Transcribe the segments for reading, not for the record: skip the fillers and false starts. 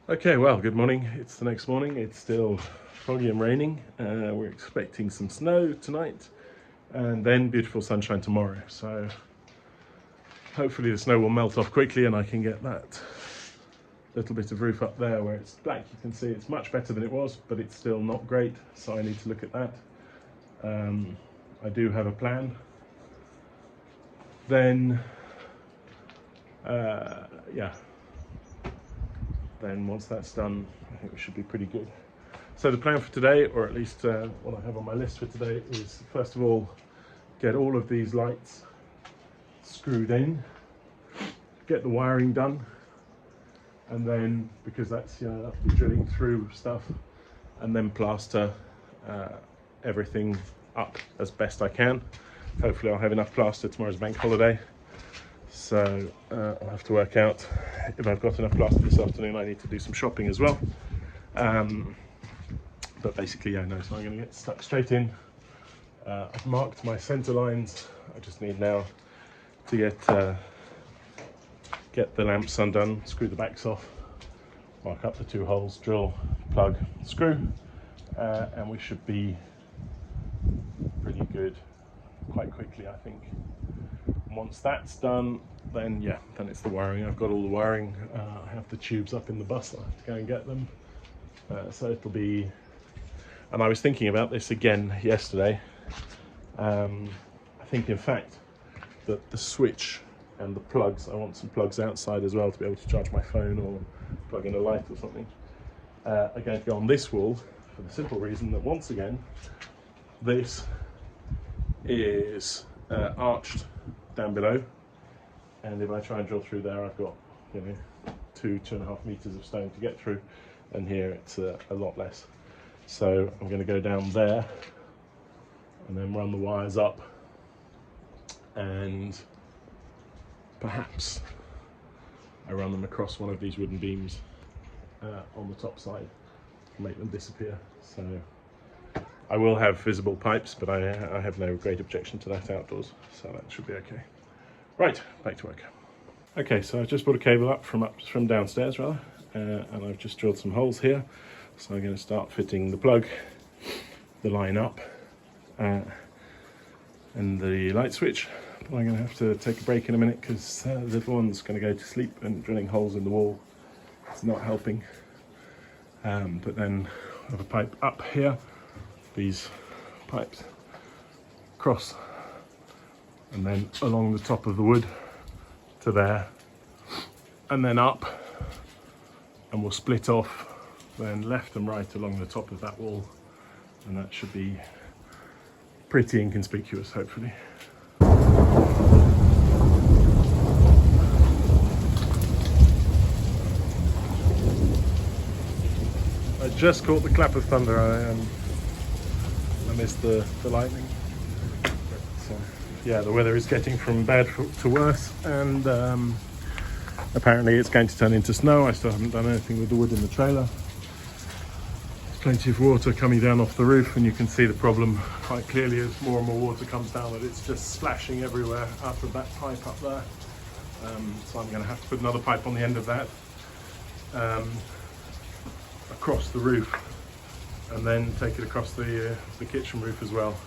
Okay, well, good morning. It's the next morning. It's still foggy and raining. We're expecting some snow tonight and then beautiful sunshine tomorrow. So hopefully the snow will melt off quickly and I can get that little bit of roof up there where it's black. You can see it's much better than it was, but it's still not great. So I need to look at that. I do have a plan. Then, then once that's done, I think we should be pretty good. So the plan for today, or at least what I have on my list for today, is first of all, get all of these lights screwed in, get the wiring done, and then, because that's, I'll be drilling through stuff, and then plaster everything up as best I can. Hopefully I'll have enough plaster. Tomorrow's bank holiday. So I'll have to work out if I've got enough plaster this afternoon. I need to do some shopping as well. But basically, so I'm going to get stuck straight in. I've marked my center lines. I just need now to get the lamps undone, screw the backs off, mark up the 2 holes, drill, plug, screw, and we should be pretty good quite quickly, I think. Once that's done, then then it's the wiring. I've got all the wiring. I have the tubes up in the bus. I have to go and get them. So it'll be. And I was thinking about this again yesterday. I think, in fact, that the switch and the plugs. I want some plugs outside as well to be able to charge my phone or plug in a light or something. Are going to go on this wall for the simple reason that once again, this is arched down below, and if I try and drill through there, I've got 2.5 meters of stone to get through, and here it's a lot less. So I'm going to go down there and then run the wires up, and perhaps I run them across one of these wooden beams on the top side to make them disappear. So I will have visible pipes, but I have no great objection to that outdoors, so that should be okay. Right, back to work. Okay, so I just brought a cable up from downstairs rather, and I've just drilled some holes here. So I'm going to start fitting the plug, the line up, and the light switch. But I'm going to have to take a break in a minute because the little one's going to go to sleep, and drilling holes in the wall is not helping. But then I have a pipe up here. These pipes cross and then along the top of the wood to there, and then up, and we'll split off then left and right along the top of that wall, and that should be pretty inconspicuous, hopefully. I just caught the clap of thunder. I missed the lightning. But, the weather is getting from bad to worse, and apparently it's going to turn into snow. I still haven't done anything with the wood in the trailer. There's plenty of water coming down off the roof, and you can see the problem quite clearly as more and more water comes down, that it's just splashing everywhere out of that pipe up there. So I'm going to have to put another pipe on the end of that across the roof, and then take it across the kitchen roof as well,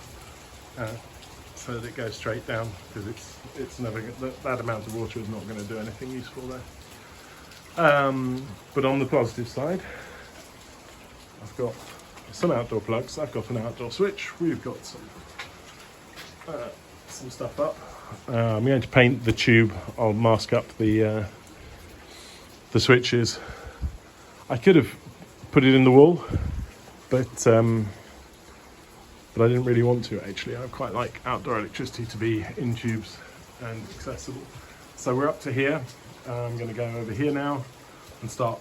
so that it goes straight down, because it's never that amount of water is not going to do anything useful there. But on the positive side, I've got some outdoor plugs. I've got an outdoor switch. We've got some stuff up. I'm going to paint the tube. I'll mask up the switches. I could have put it in the wall, but I didn't really want to, actually. I quite like outdoor electricity to be in tubes and accessible. So we're up to here. I'm going to go over here now and start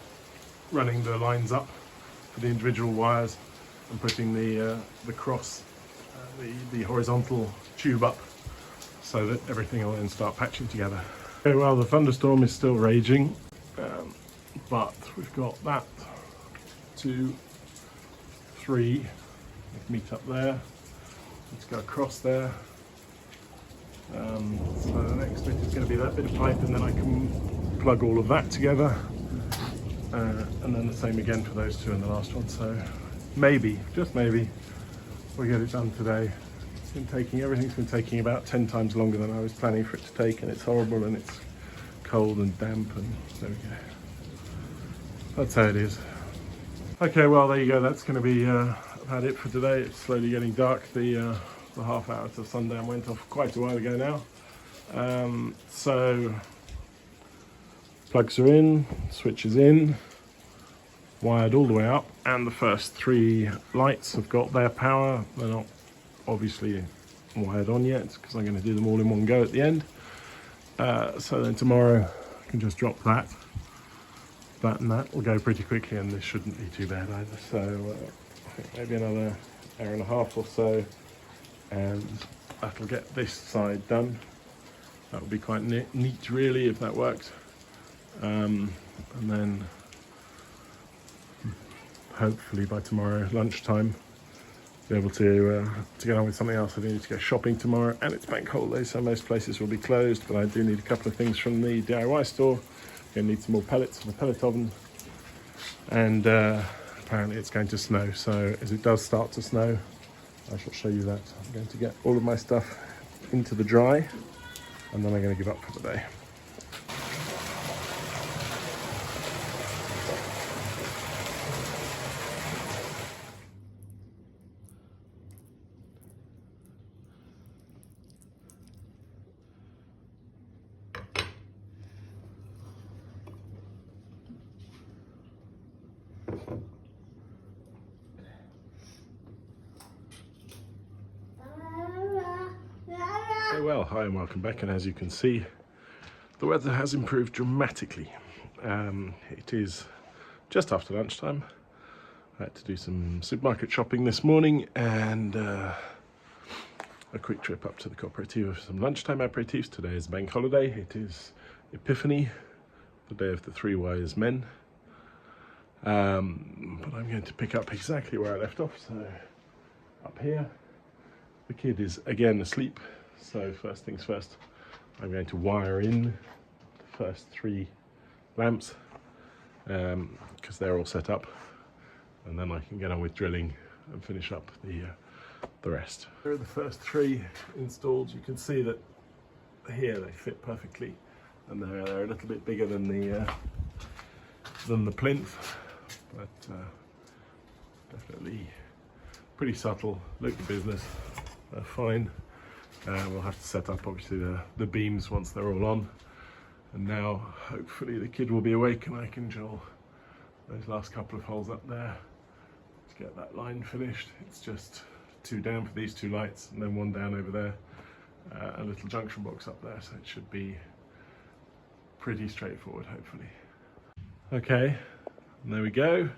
running the lines up for the individual wires, and putting the cross, the horizontal tube up, so that everything will then start patching together. Okay, well, the thunderstorm is still raging, but we've got that 2, 3, meet up there. Let's go across there. So the next bit is going to be that bit of pipe, and then I can plug all of that together. and then the same again for those two in the last one. So maybe, just maybe, we'll get it done today. Everything's been taking about 10 times longer than I was planning for it to take, and it's horrible and it's cold and damp, and there we go. That's how it is. Okay, well there you go, that's going to be about it for today. It's slowly getting dark. The half hour to sundown went off quite a while ago now. So plugs are in, switch is in, wired all the way up, and the first 3 lights have got their power. They're not obviously wired on yet because I'm going to do them all in one go at the end. So then tomorrow I can just drop that and that will go pretty quickly, and this shouldn't be too bad either. So I think maybe another hour and a half or so, and that'll get this side done. That would be quite neat really if that worked. And then hopefully by tomorrow lunchtime be able to get on with something else. I do need to go shopping tomorrow, and it's bank holiday, so most places will be closed, but I do need a couple of things from the DIY store. I'm going to need some more pellets for the pellet oven, and apparently it's going to snow, so as it does start to snow I shall show you that. I'm going to get all of my stuff into the dry, and then I'm going to give up for the day. Well, hi and welcome back, and as you can see the weather has improved dramatically. It is just after lunchtime. I had to do some supermarket shopping this morning, and a quick trip up to the cooperative for some lunchtime aperitifs. Today is bank holiday. It is Epiphany, the day of the 3 wise men. But I'm going to pick up exactly where I left off. So up here, the kid is again asleep. So first things first, I'm going to wire in the first 3 lamps because they're all set up, and then I can get on with drilling and finish up the rest. Here are the first 3 installed. You can see that here they fit perfectly, and they're a little bit bigger than the plinth, but definitely pretty subtle. Look the business, they're fine. We'll have to set up obviously the beams once they're all on, and now hopefully the kid will be awake and I can drill those last couple of holes up there to get that line finished. It's just 2 down for these 2 lights, and then 1 down over there, a little junction box up there, so it should be pretty straightforward hopefully. Okay, and there we go.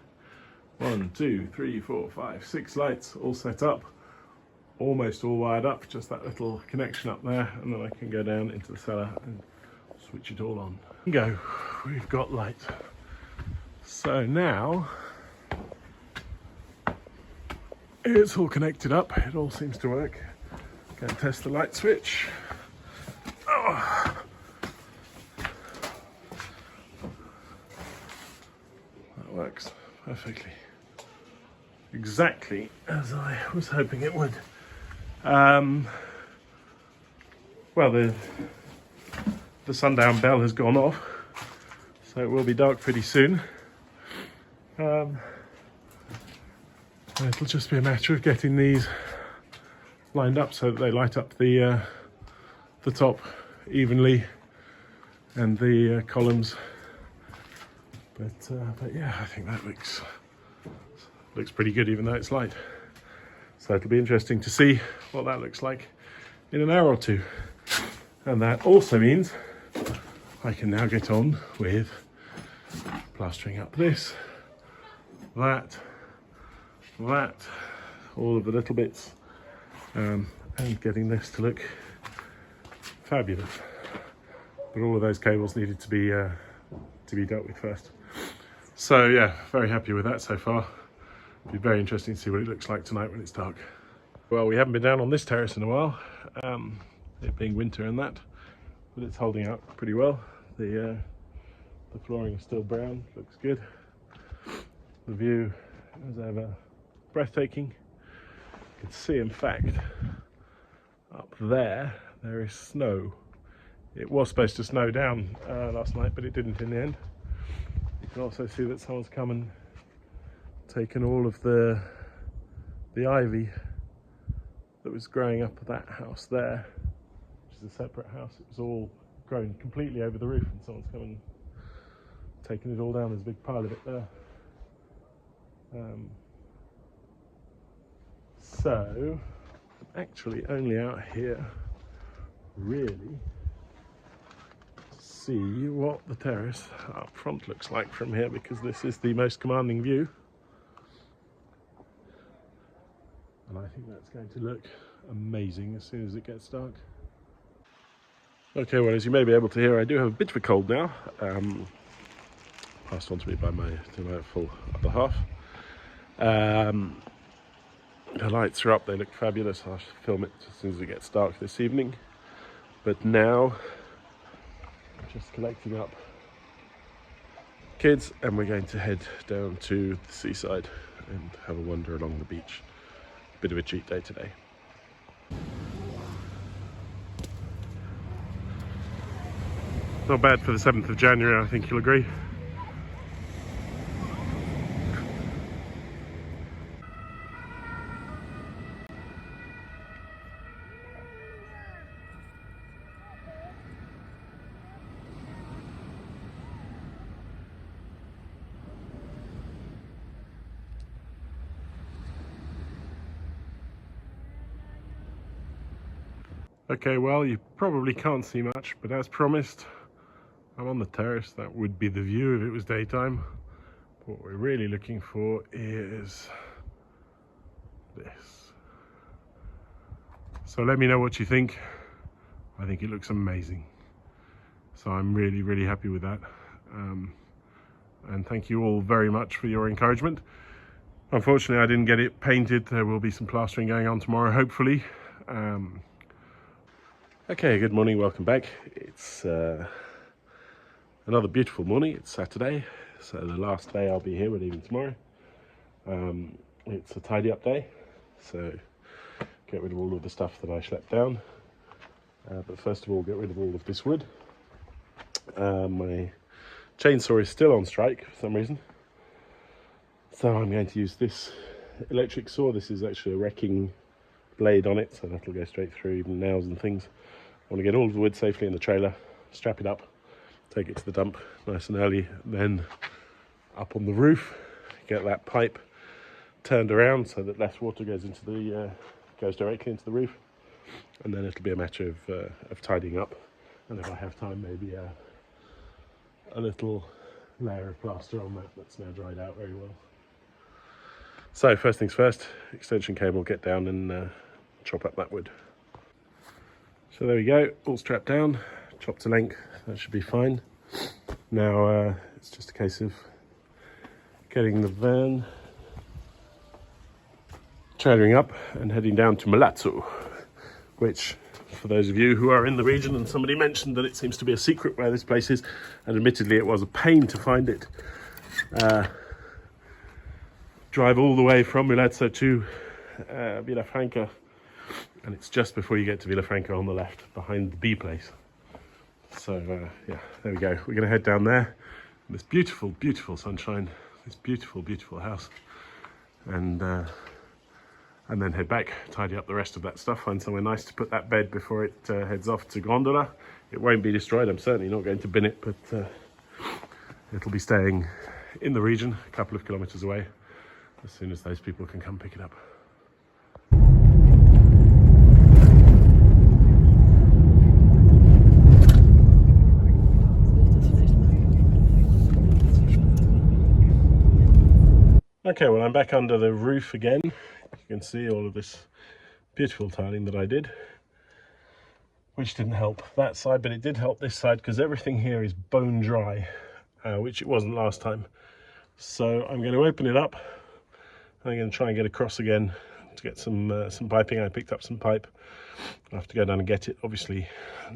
1, 2, 3, 4, 5, 6 lights all set up. Almost all wired up, just that little connection up there, and then I can go down into the cellar and switch it all on. Go, we've got light. So now it's all connected up, it all seems to work. Go and test the light switch. Oh. That works perfectly. Exactly as I was hoping it would. Well, the sundown bell has gone off, so it will be dark pretty soon. It'll just be a matter of getting these lined up so that they light up the top evenly and the columns. But yeah, I think that looks pretty good, even though it's light. So it'll be interesting to see what that looks like in an hour or 2. And that also means I can now get on with plastering up this, that, all of the little bits, and getting this to look fabulous. But all of those cables needed to be dealt with first. So yeah, very happy with that so far. It'll be very interesting to see what it looks like tonight when it's dark. Well, we haven't been down on this terrace in a while, it being winter and that, but it's holding up pretty well. The flooring is still brown, looks good. The view is ever breathtaking. You can see, in fact, up there is snow. It was supposed to snow down last night, but it didn't in the end. You can also see that someone's come and taken all of the ivy that was growing up at that house there, which is a separate house. It was all grown completely over the roof, and someone's come and taken it all down. There's a big pile of it there. So I'm actually only out here really to see what the terrace up front looks like from here, because this is the most commanding view, and I think that's going to look amazing as soon as it gets dark. Okay, well, as you may be able to hear, I do have a bit of a cold now, passed on to me by my delightful other half. The lights are up, they look fabulous. I'll film it as soon as it gets dark this evening. But now, I'm just collecting up kids, and we're going to head down to the seaside and have a wander along the beach. Bit of a cheat day today. Not bad for the 7th of January, I think you'll agree. Okay, well, you probably can't see much, but as promised, I'm on the terrace. That would be the view if it was daytime. What we're really looking for is this. So let me know what you think. I think it looks amazing. So I'm really, really happy with that. And thank you all very much for your encouragement. Unfortunately, I didn't get it painted. There will be some plastering going on tomorrow, hopefully. Okay, good morning, welcome back. It's another beautiful morning. It's Saturday, so the last day I'll be here, we're leaving tomorrow. It's a tidy up day, so get rid of all of the stuff that I schlepped down. But first of all, get rid of all of this wood. My chainsaw is still on strike for some reason, so I'm going to use this electric saw. This is actually a wrecking blade on it, so that'll go straight through even nails and things. I want to get all of the wood safely in the trailer, strap it up, take it to the dump nice and early, then up on the roof, get that pipe turned around so that less water goes into the goes directly into the roof, and then it'll be a matter of tidying up, and if I have time, maybe a little layer of plaster on that that's now dried out very well. So first things first, extension cable, get down and chop up that wood. So there we go, all strapped down, chopped to length, that should be fine. Now it's just a case of getting the van, trailering up and heading down to Milazzo, which, for those of you who are in the region, and somebody mentioned that it seems to be a secret where this place is, and admittedly it was a pain to find it. Drive all the way from Milazzo to Villafranca, and it's just before you get to Villafranca on the left, behind the B place. So yeah, there we go. We're going to head down there, this beautiful, beautiful sunshine, this beautiful, beautiful house, and then head back, tidy up the rest of that stuff, find somewhere nice to put that bed before it heads off to Gondola. It won't be destroyed, I'm certainly not going to bin it, but it'll be staying in the region, a couple of kilometers away, as soon as those people can come pick it up. Okay, well, I'm back under the roof again. You can see all of this beautiful tiling that I did, which didn't help that side, but it did help this side because everything here is bone dry, which it wasn't last time. So I'm going to open it up. I'm going to try and get across again to get some piping. I picked up some pipe. I have to go down and get it. Obviously,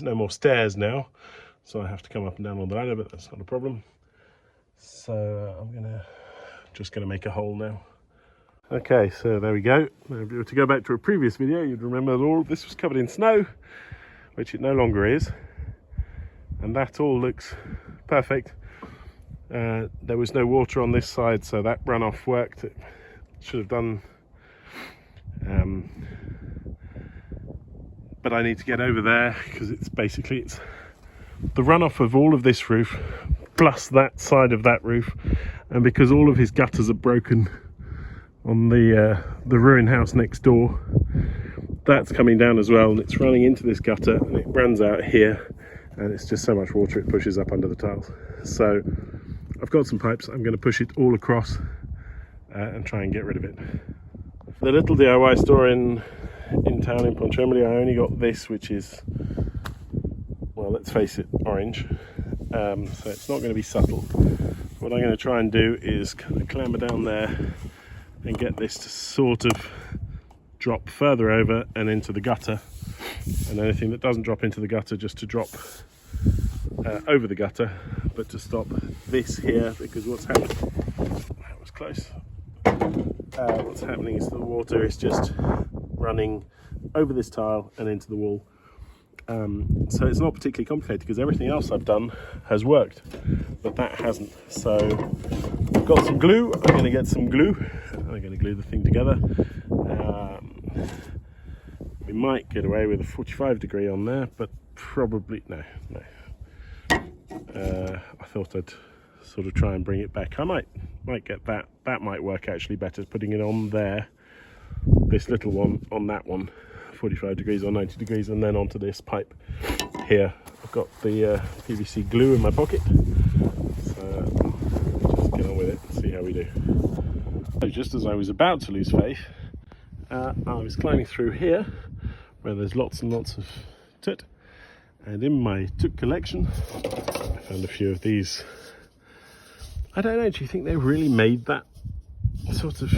no more stairs now, so I have to come up and down on the ladder, but that's not a problem. So I'm going to just going to make a hole now. Okay, so there we go. Now, if you were to go back to a previous video, you'd remember that all of this was covered in snow, which it no longer is. And that all looks perfect. There was no water on this side, so that runoff worked. It should have done. But I need to get over there because it's the runoff of all of this roof plus that side of that roof, and because all of his gutters are broken on the ruined house next door, that's coming down as well, and it's running into this gutter and it runs out here, and it's just so much water it pushes up under the tiles. So I've got some pipes. I'm going to push it all across and try and get rid of it. The little DIY store in town in Pontremoli, I only got this, which is, well, let's face it, orange. So it's not going to be subtle. What I'm going to try and do is kind of clamber down there and get this to sort of drop further over and into the gutter, and anything that doesn't drop into the gutter just to drop over the gutter, but to stop this here, because what's happening, that was close, what's happening is the water is just running over this tile and into the wall. So it's not particularly complicated because everything else I've done has worked, but that hasn't. So I've got some glue. I'm going to get some glue. I'm going to glue the thing together. We might get away with a 45 degree on there, but probably no. I thought I'd sort of try and bring it back. I might get that. That might work actually better, putting it on there, this little one on that one, 45 degrees or 90 degrees, and then onto this pipe here. I've got the PVC glue in my pocket, so just get on with it and see how we do. So just as I was about to lose faith, I was climbing through here where there's lots and lots of tit, and in my tuk collection I found a few of these. I don't know, do you think they really made that sort of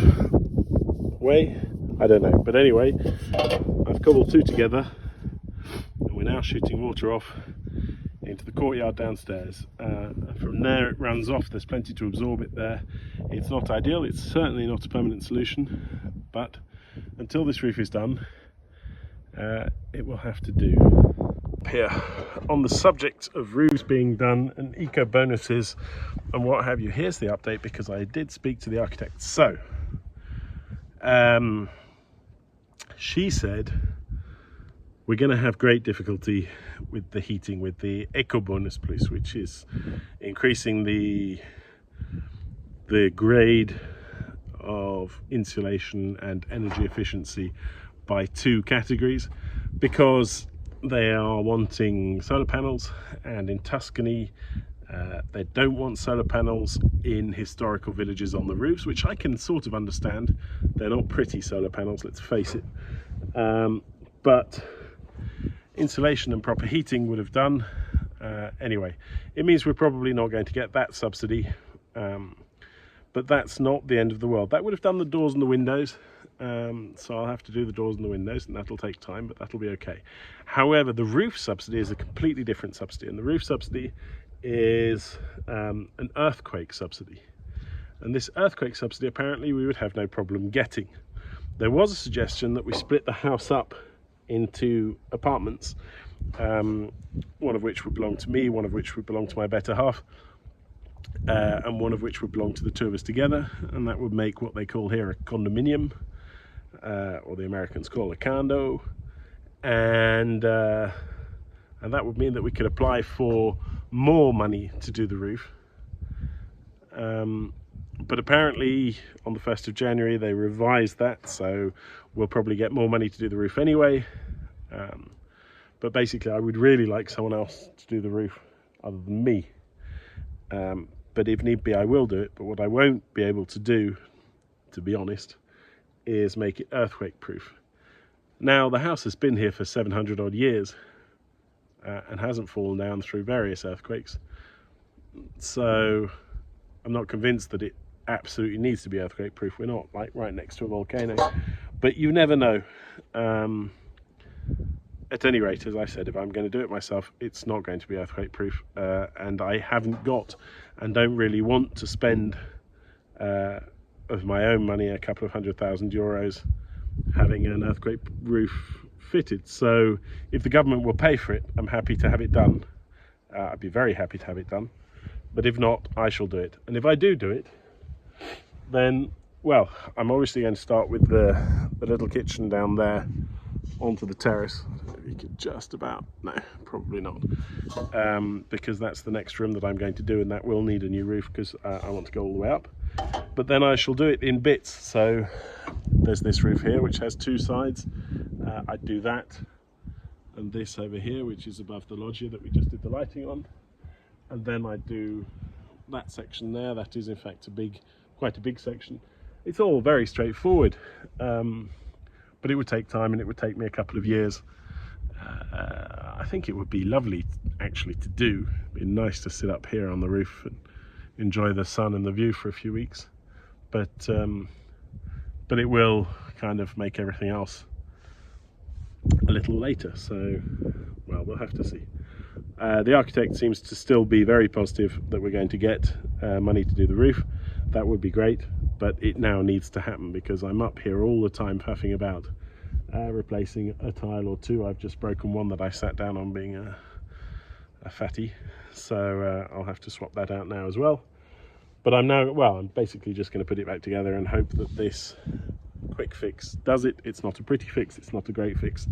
way? I don't know, but anyway, I've cobbled two together and we're now shooting water off into the courtyard downstairs. From there it runs off. There's plenty to absorb it there. It's not ideal, it's certainly not a permanent solution, but until this roof is done, it will have to do. Here, on the subject of roofs being done and eco bonuses and what have you, here's the update, because I did speak to the architect. So she said we're going to have great difficulty with the heating with the Eco Bonus Plus, which is increasing the grade of insulation and energy efficiency by 2 categories, because they are wanting solar panels, and in Tuscany they don't want solar panels in historical villages on the roofs, which I can sort of understand. They're not pretty solar panels, let's face it, but insulation and proper heating would have done. Anyway, it means we're probably not going to get that subsidy, but that's not the end of the world. That would have done the doors and the windows, so I'll have to do the doors and the windows, and that'll take time, but that'll be okay. However, the roof subsidy is a completely different subsidy, and the roof subsidy is an earthquake subsidy, and this earthquake subsidy apparently we would have no problem getting. There was a suggestion that we split the house up into apartments, one of which would belong to me, one of which would belong to my better half, and one of which would belong to the two of us together, and that would make what they call here a condominium, or the Americans call a condo, and that would mean that we could apply for more money to do the roof. But apparently on the 1st of January they revised that, so we'll probably get more money to do the roof anyway. But basically I would really like someone else to do the roof other than me. But if need be I will do it, but what I won't be able to do, to be honest, is make it earthquake proof. Now the house has been here for 700 odd years and hasn't fallen down through various earthquakes, so I'm not convinced that it absolutely needs to be earthquake proof. We're not like right next to a volcano, but you never know. At any rate, as I said, if I'm going to do it myself, it's not going to be earthquake proof, and I haven't got and don't really want to spend of my own money, a couple of €100,000, having an earthquake roof fitted. So if the government will pay for it, I'm happy to have it done. I'd be very happy to have it done. But if not, I shall do it. And if I do it, then, well, I'm obviously going to start with the little kitchen down there onto the terrace. I don't know if you could just about, no, probably not. Because that's the next room that I'm going to do, and that will need a new roof because I want to go all the way up. But then I shall do it in bits. So there's this roof here, which has two sides. I do that. And this over here, which is above the loggia that we just did the lighting on. And then I do that section there. That is in fact quite a big section. It's all very straightforward, but it would take time, and it would take me a couple of years. I think it would be lovely actually to do. It'd be nice to sit up here on the roof and enjoy the sun and the view for a few weeks, but it will kind of make everything else a little later. So, well, we'll have to see. The architect seems to still be very positive that we're going to get money to do the roof. That would be great, but it now needs to happen because I'm up here all the time faffing about replacing a tile or two. I've just broken one that I sat down on, being a fatty, so I'll have to swap that out now as well. But I'm basically just going to put it back together and hope that this quick fix does it. It's not a pretty fix, it's not a great fix.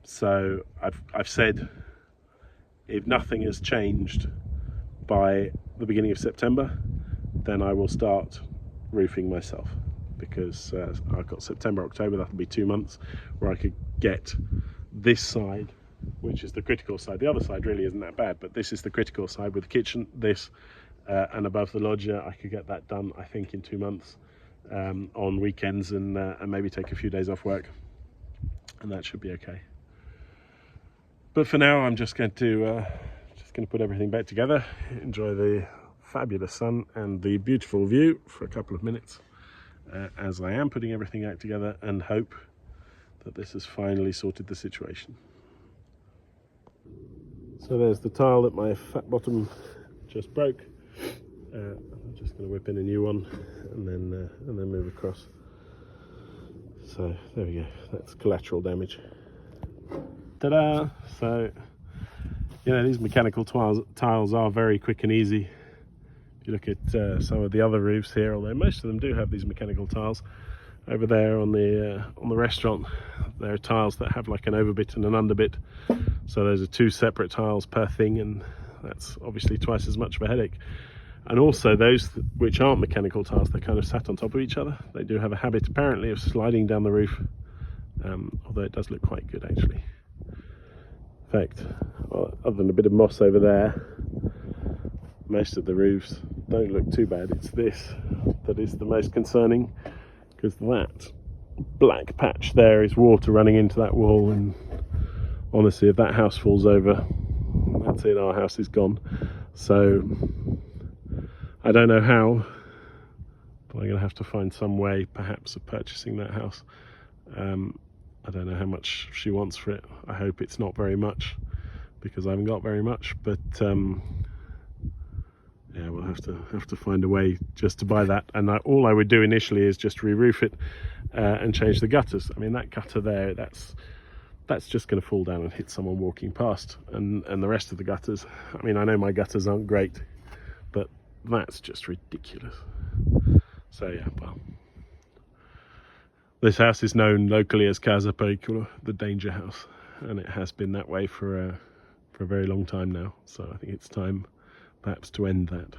So I've said if nothing has changed by the beginning of September, then I will start roofing myself, because I've got September, October, that'll be 2 months where I could get this side, which is the critical side. The other side really isn't that bad, but this is the critical side with the kitchen, this and above the loggia. I could get that done, I think, in 2 months on weekends, and maybe take a few days off work, and that should be okay. But for now, I'm just going to put everything back together, enjoy the fabulous sun and the beautiful view for a couple of minutes as I am putting everything back together, and hope that this has finally sorted the situation. So there's the tile that my fat bottom just broke. I'm just going to whip in a new one and then move across. So there we go. That's collateral damage. Ta-da! So, you know, these mechanical tiles are very quick and easy. If you look at some of the other roofs here, although most of them do have these mechanical tiles, over there on the restaurant, there are tiles that have like an overbit and an underbit. So those are two separate tiles per thing, and that's obviously twice as much of a headache. And also those which aren't mechanical tiles, they're kind of sat on top of each other. They do have a habit apparently of sliding down the roof, although it does look quite good actually. In fact, well, other than a bit of moss over there, most of the roofs don't look too bad. It's this that is the most concerning, because that black patch there is water running into that wall, and honestly, if that house falls over, that's it, our house is gone. So I don't know how, but I'm going to have to find some way perhaps of purchasing that house. I don't know how much she wants for it. I hope it's not very much, because I haven't got very much, but yeah, we'll have to find a way just to buy that. And all I would do initially is just re-roof it and change the gutters. I mean, that gutter there, that's just going to fall down and hit someone walking past, and the rest of the gutters, I mean, I know my gutters aren't great, but that's just ridiculous. So yeah, well, this house is known locally as Casa Pericolo, the danger house, and it has been that way for a very long time now. So I think it's time perhaps to end that.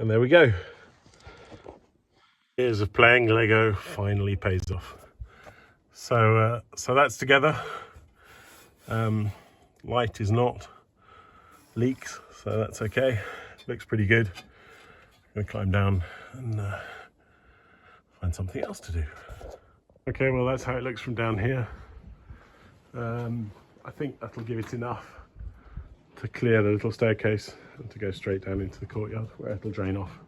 And there we go. Years of playing Lego finally pays off. So that's together. Light is not, leaks, so that's okay. Looks pretty good. I'm gonna climb down and find something else to do. Okay, well that's how it looks from down here. I think that'll give it enough to clear the little staircase and to go straight down into the courtyard where it'll drain off.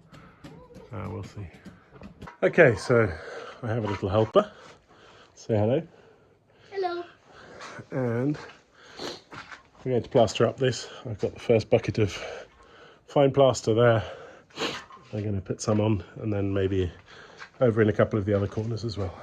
We'll see. Okay, so I have a little helper. Say hello. Hello. And we're going to plaster up this. I've got the first bucket of fine plaster there. I'm going to put some on and then maybe over in a couple of the other corners as well.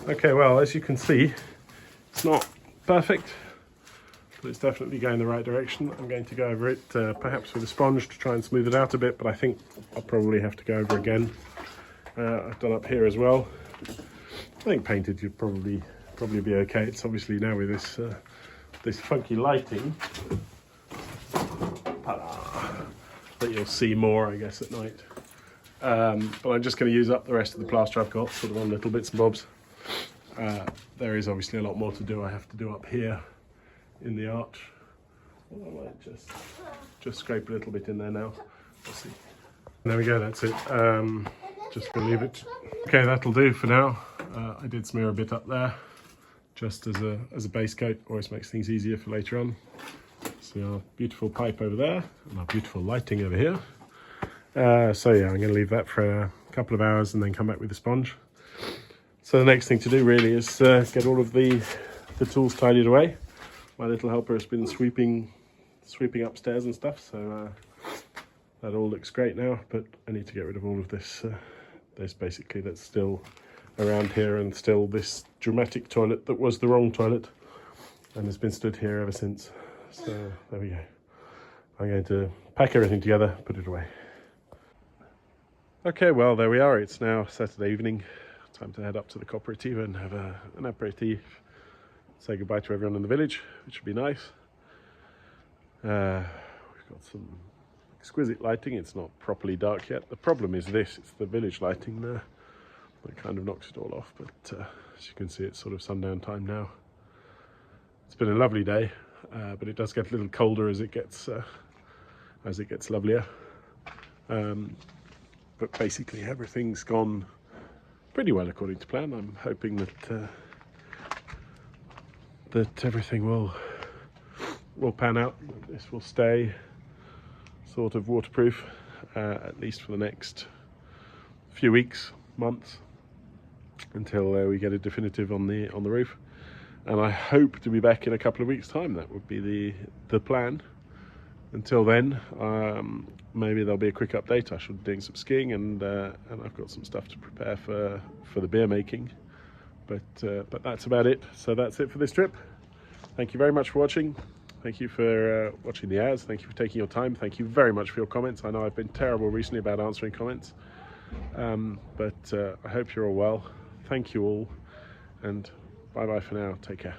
Okay, well, as you can see, it's not perfect, but it's definitely going the right direction. I'm going to go over it perhaps with a sponge to try and smooth it out a bit, but I think I'll probably have to go over again. I've done up here as well. I think painted you'd probably be okay. It's obviously now with this this funky lighting that you'll see more, I guess, at night. But I'm just going to use up the rest of the plaster I've got, sort of on little bits and bobs. There is obviously a lot more to do. I have to do up here in the arch. Well, I might just scrape a little bit in there now. We'll see. There we go, that's it. Just gonna leave it. Okay, that'll do for now. I did smear a bit up there, just as a base coat. Always makes things easier for later on. See our beautiful pipe over there, and our beautiful lighting over here. So yeah, I'm gonna leave that for a couple of hours and then come back with the sponge. So the next thing to do really is get all of the tools tidied away. My little helper has been sweeping upstairs and stuff, so that all looks great now, but I need to get rid of all of this basically that's still around here, and still this dramatic toilet that was the wrong toilet and has been stood here ever since. So there we go. I'm going to pack everything together, put it away. Okay, well, there we are. It's now Saturday evening. Time to head up to the cooperative and have an aperitif. Say goodbye to everyone in the village, which would be nice. We've got some exquisite lighting. It's not properly dark yet. The problem is this, it's the village lighting there that kind of knocks it all off, but as you can see, it's sort of sundown time now. It's been a lovely day, but it does get a little colder as it gets lovelier. But basically everything's gone pretty well according to plan. I'm hoping that everything will pan out. This will stay sort of waterproof, at least for the next few weeks, months, until we get a definitive on the roof. And I hope to be back in a couple of weeks' time. That would be the plan. Until then, maybe there'll be a quick update. I should be doing some skiing, and I've got some stuff to prepare for the beer making. But that's about it. So that's it for this trip. Thank you very much for watching. Thank you for watching the ads. Thank you for taking your time. Thank you very much for your comments. I know I've been terrible recently about answering comments, but I hope you're all well. Thank you all, and bye bye for now. Take care.